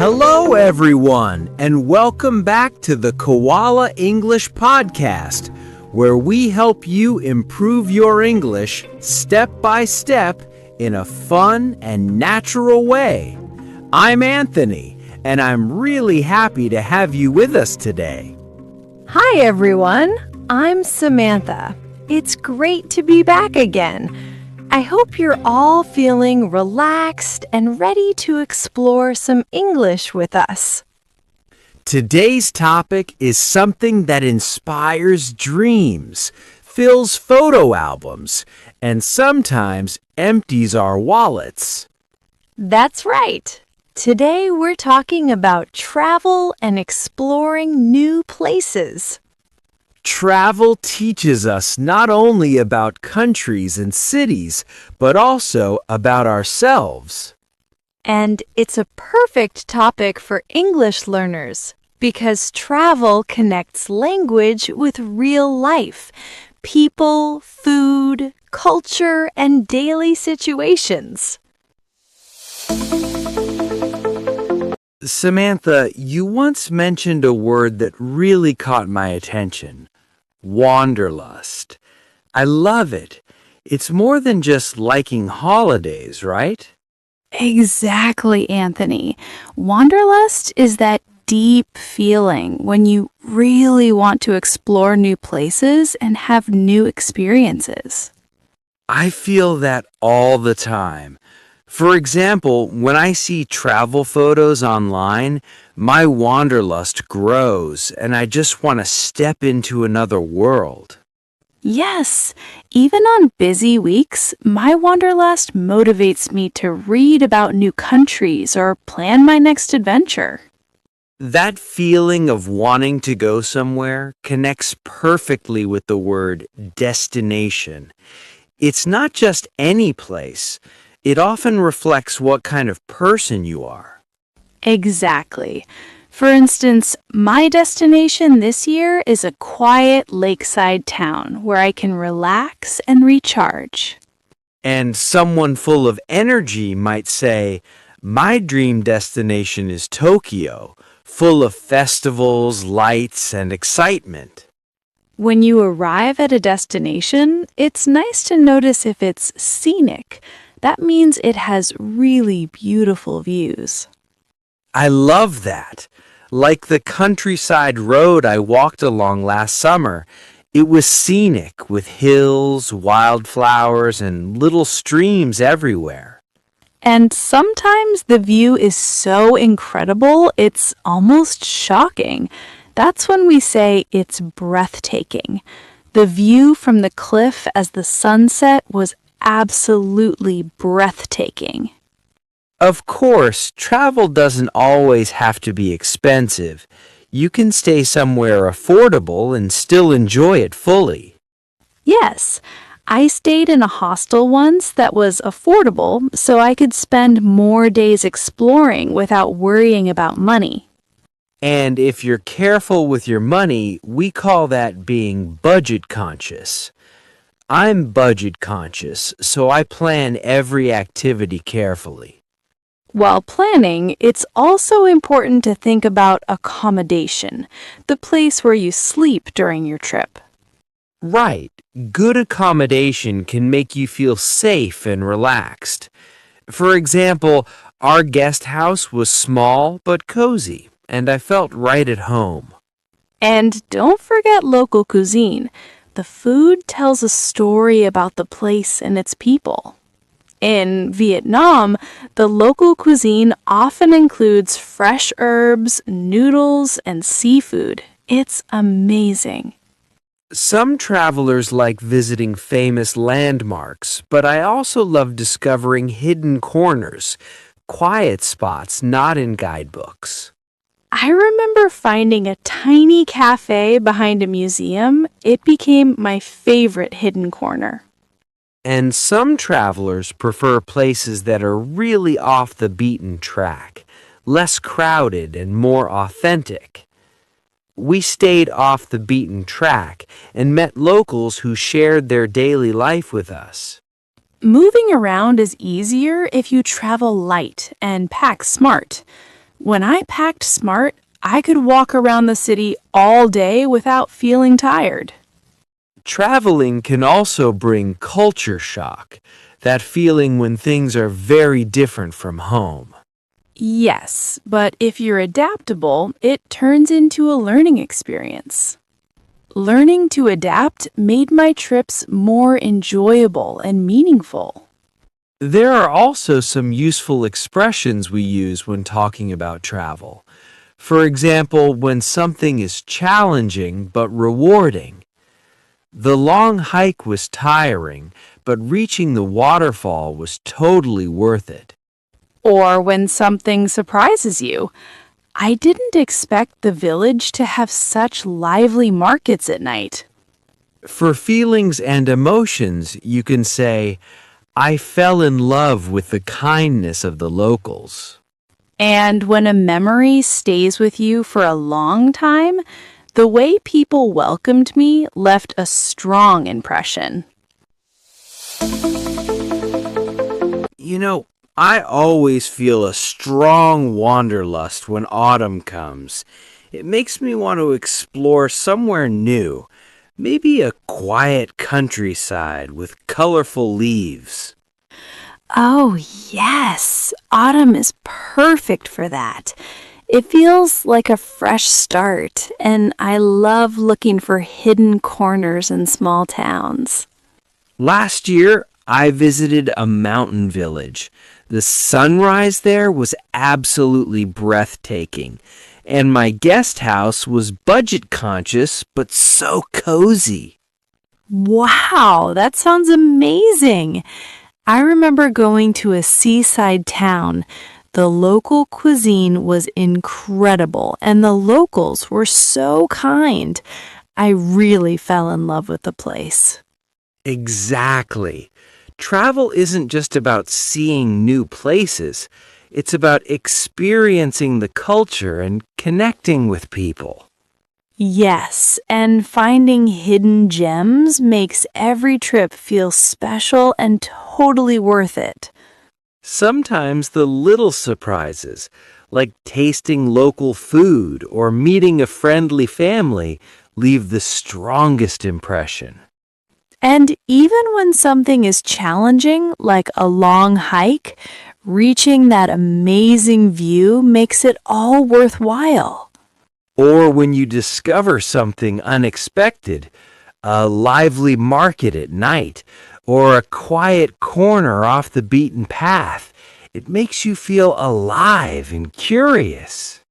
Hello, everyone, and welcome back to the Koala English Podcast, where we help you improve your English step by step in a fun and natural way. I'm Anthony, and I'm really happy to have you with us today. Hi, everyone. I'm Samantha. It's great to be back again. I hope you're all feeling relaxed and ready to explore some English with us. Today's topic is something that inspires dreams, fills photo albums, and sometimes empties our wallets. That's right. Today we're talking about travel and exploring new places. Travel teaches us not only about countries and cities, but also about ourselves. And it's a perfect topic for English learners because travel connects language with real life, people, food, culture, and daily situations. Samantha, you once mentioned a word that really caught my attention. Wanderlust. I love it. It's more than just liking holidays, right? Exactly, Anthony. Wanderlust is that deep feeling when you really want to explore new places and have new experiences. I feel that all the time. For example, when I see travel photos online, my wanderlust grows and I just want to step into another world. Yes, even on busy weeks, my wanderlust motivates me to read about new countries or plan my next adventure. That feeling of wanting to go somewhere connects perfectly with the word destination. It's not just any place. It often reflects what kind of person you are. Exactly. For instance, my destination this year is a quiet lakeside town where I can relax and recharge. And someone full of energy might say, "My dream destination is Tokyo, full of festivals, lights, and excitement." When you arrive at a destination, it's nice to notice if it's scenic. That means it has really beautiful views. I love that. Like the countryside road I walked along last summer, it was scenic with hills, wildflowers, and little streams everywhere. And sometimes the view is so incredible, it's almost shocking. That's when we say it's breathtaking. The view from the cliff as the sunset was absolutely breathtaking. Of course, travel doesn't always have to be expensive. You can stay somewhere affordable and still enjoy it fully. Yes, I stayed in a hostel once that was affordable, so I could spend more days exploring without worrying about money. And if you're careful with your money, we call that being budget conscious. I'm budget conscious, so I plan every activity carefully. While planning, it's also important to think about accommodation, the place where you sleep during your trip. Right. Good accommodation can make you feel safe and relaxed. For example, our guest house was small but cozy, and I felt right at home. And don't forget local cuisine. The food tells a story about the place and its people. In Vietnam, the local cuisine often includes fresh herbs, noodles, and seafood. It's amazing. Some travelers like visiting famous landmarks, but I also love discovering hidden corners, quiet spots not in guidebooks. I remember finding a tiny cafe behind a museum. It became my favorite hidden corner. And some travelers prefer places that are really off the beaten track, less crowded and more authentic. We stayed off the beaten track and met locals who shared their daily life with us. Moving around is easier if you travel light and pack smart. When I packed smart, I could walk around the city all day without feeling tired. Traveling can also bring culture shock, that feeling when things are very different from home. Yes, but if you're adaptable, it turns into a learning experience. Learning to adapt made my trips more enjoyable and meaningful. There are also some useful expressions we use when talking about travel. For example, when something is challenging but rewarding. The long hike was tiring, but reaching the waterfall was totally worth it. Or when something surprises you. I didn't expect the village to have such lively markets at night. For feelings and emotions, you can say, I fell in love with the kindness of the locals. And when a memory stays with you for a long time, the way people welcomed me left a strong impression. You know, I always feel a strong wanderlust when autumn comes. It makes me want to explore somewhere new, maybe a quiet countryside with colorful leaves. Oh, yes. Autumn is perfect for that. It feels like a fresh start, and I love looking for hidden corners in small towns. Last year, I visited a mountain village. The sunrise there was absolutely breathtaking, and my guest house was budget conscious but so cozy. Wow, that sounds amazing. I remember going to a seaside town. The local cuisine was incredible, and the locals were so kind. I really fell in love with the place. Exactly. Travel isn't just about seeing new places. It's about experiencing the culture and connecting with people. Yes, and finding hidden gems makes every trip feel special and totally worth it. Sometimes the little surprises, like tasting local food or meeting a friendly family, leave the strongest impression. And even when something is challenging, like a long hike, reaching that amazing view makes it all worthwhile. Or when you discover something unexpected, a lively market at night, or a quiet corner off the beaten path, it makes you feel alive and curious.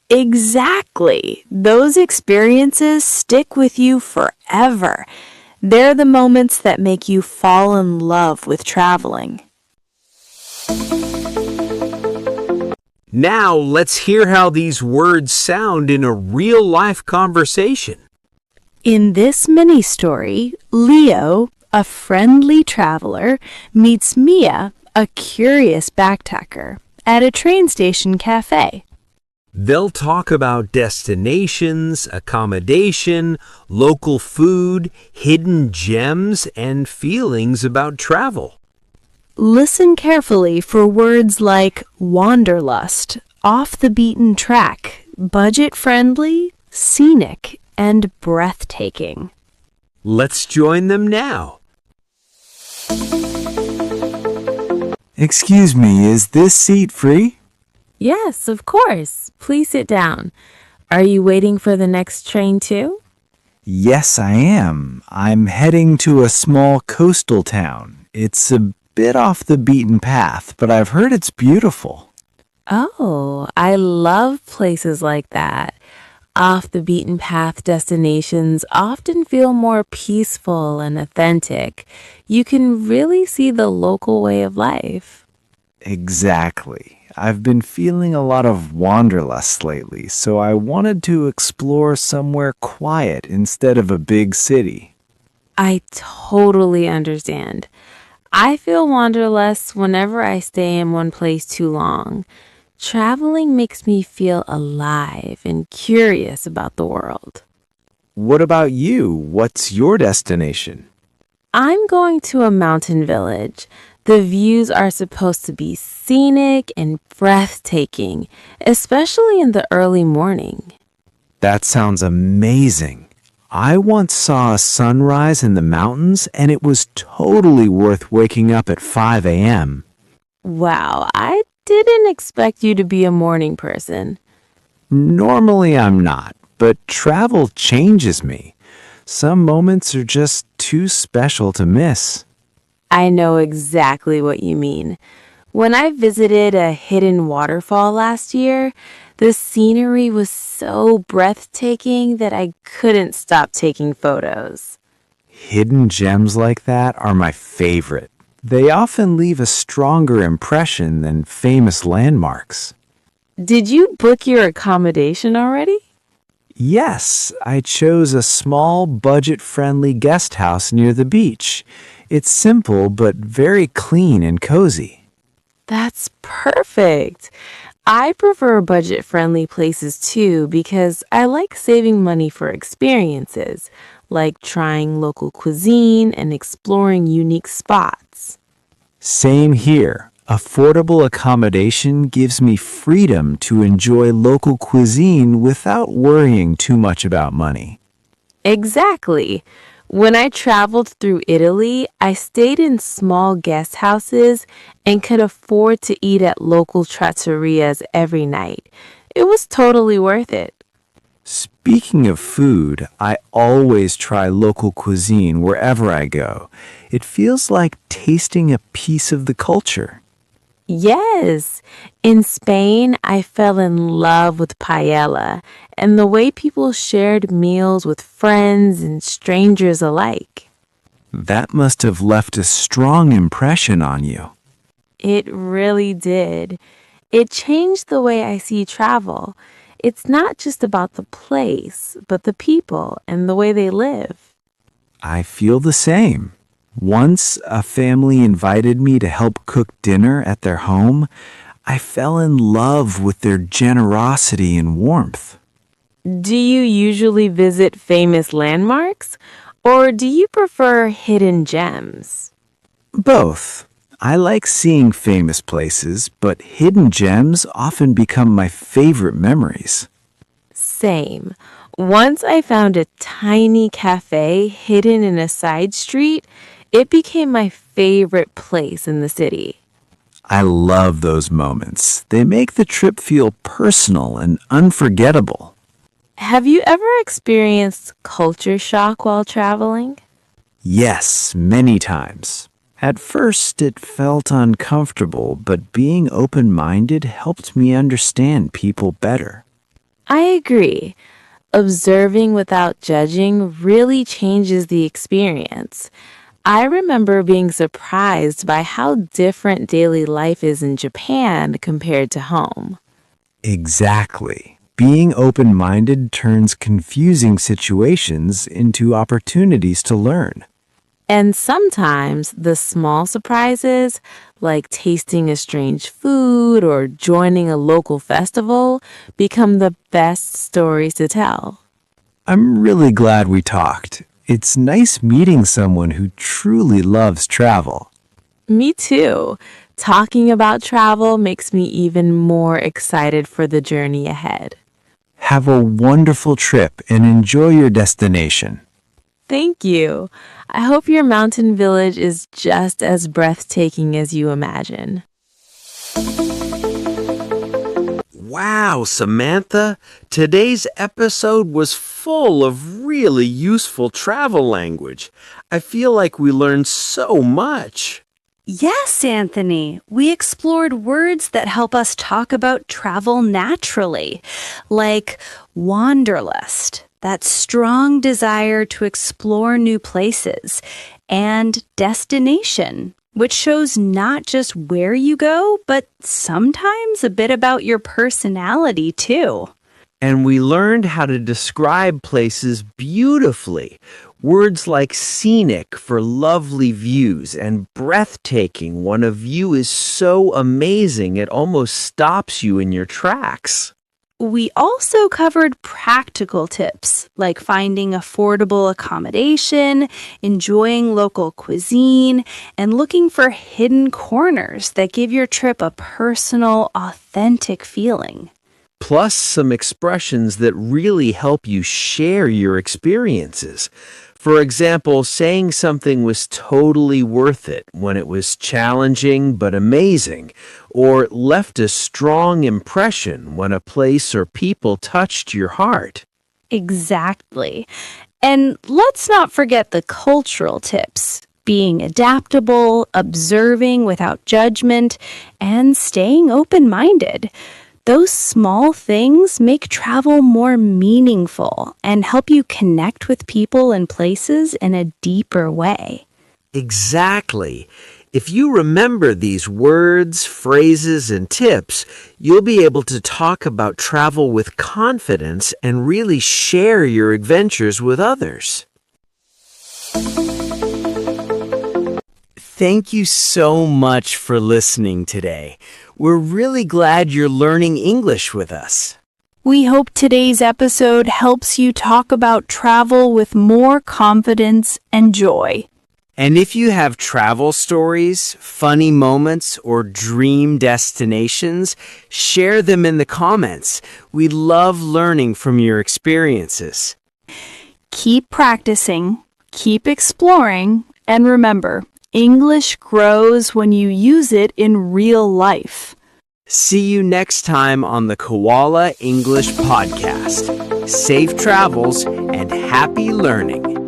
Exactly. Those experiences stick with you forever. They're the moments that make you fall in love with traveling. Now let's hear how these words sound in a real-life conversation. In this mini-story, Leo, a friendly traveler, meets Mia, a curious backpacker, at a train station cafe. They'll talk about destinations, accommodation, local food, hidden gems, and feelings about travel. Listen carefully for words like wanderlust, off the beaten track, budget-friendly, scenic, and breathtaking. Let's join them now. Excuse me, is this seat free? Yes, of course. Please sit down. Are you waiting for the next train too? Yes, I am. I'm heading to a small coastal town. It's a bit off the beaten path, but I've heard it's beautiful. Oh, I love places like that. Off the beaten path destinations often feel more peaceful and authentic. You can really see the local way of life. Exactly. I've been feeling a lot of wanderlust lately, so I wanted to explore somewhere quiet instead of a big city. I totally understand. I feel wanderlust whenever I stay in one place too long. Traveling makes me feel alive and curious about the world. What about you? What's your destination? I'm going to a mountain village. The views are supposed to be scenic and breathtaking, especially in the early morning. That sounds amazing. I once saw a sunrise in the mountains, and it was totally worth waking up at 5 a.m. Wow, I didn't expect you to be a morning person. Normally I'm not, but travel changes me. Some moments are just too special to miss. I know exactly what you mean. When I visited a hidden waterfall last year, the scenery was so breathtaking that I couldn't stop taking photos. Hidden gems like that are my favorite. They often leave a stronger impression than famous landmarks. Did you book your accommodation already? Yes, I chose a small, budget-friendly guest house near the beach. It's simple but very clean and cozy. That's perfect. I prefer budget-friendly places too because I like saving money for experiences, like trying local cuisine and exploring unique spots. Same here. Affordable accommodation gives me freedom to enjoy local cuisine without worrying too much about money. Exactly. When I traveled through Italy, I stayed in small guest houses and could afford to eat at local trattorias every night. It was totally worth it. Speaking of food, I always try local cuisine wherever I go. It feels like tasting a piece of the culture. Yes, in Spain, I fell in love with paella and the way people shared meals with friends and strangers alike. That must have left a strong impression on you. It really did. It changed the way I see travel. It's not just about the place, but the people and the way they live. I feel the same. Once a family invited me to help cook dinner at their home. I fell in love with their generosity and warmth. Do you usually visit famous landmarks, or do you prefer hidden gems? Both. I like seeing famous places, but hidden gems often become my favorite memories. Same. Once I found a tiny cafe hidden in a side street. It became my favorite place in the city. I love those moments. They make the trip feel personal and unforgettable. Have you ever experienced culture shock while traveling? Yes, many times. At first, it felt uncomfortable, but being open-minded helped me understand people better. I agree. Observing without judging really changes the experience. I remember being surprised by how different daily life is in Japan compared to home. Exactly. Being open-minded turns confusing situations into opportunities to learn. And sometimes the small surprises, like tasting a strange food or joining a local festival, become the best stories to tell. I'm really glad we talked. It's nice meeting someone who truly loves travel. Me too. Talking about travel makes me even more excited for the journey ahead. Have a wonderful trip and enjoy your destination. Thank you. I hope your mountain village is just as breathtaking as you imagine. Wow, Samantha, today's episode was full of really useful travel language. I feel like we learned so much. Yes, Anthony. We explored words that help us talk about travel naturally, like wanderlust, that strong desire to explore new places, and destination, which shows not just where you go, but sometimes a bit about your personality too. And we learned how to describe places beautifully. Words like scenic for lovely views and breathtaking when a view is so amazing it almost stops you in your tracks. We also covered practical tips like finding affordable accommodation, enjoying local cuisine, and looking for hidden corners that give your trip a personal, authentic feeling. Plus some expressions that really help you share your experiences. For example, saying something was totally worth it when it was challenging but amazing, or left a strong impression when a place or people touched your heart. Exactly. And let's not forget the cultural tips. Being adaptable, observing without judgment, and staying open-minded. Those small things make travel more meaningful and help you connect with people and places in a deeper way. Exactly. If you remember these words, phrases, and tips, you'll be able to talk about travel with confidence and really share your adventures with others. Thank you so much for listening today. We're really glad you're learning English with us. We hope today's episode helps you talk about travel with more confidence and joy. And if you have travel stories, funny moments, or dream destinations, share them in the comments. We love learning from your experiences. Keep practicing, keep exploring, and remember, English grows when you use it in real life. See you next time on the Koala English Podcast. Safe travels and happy learning.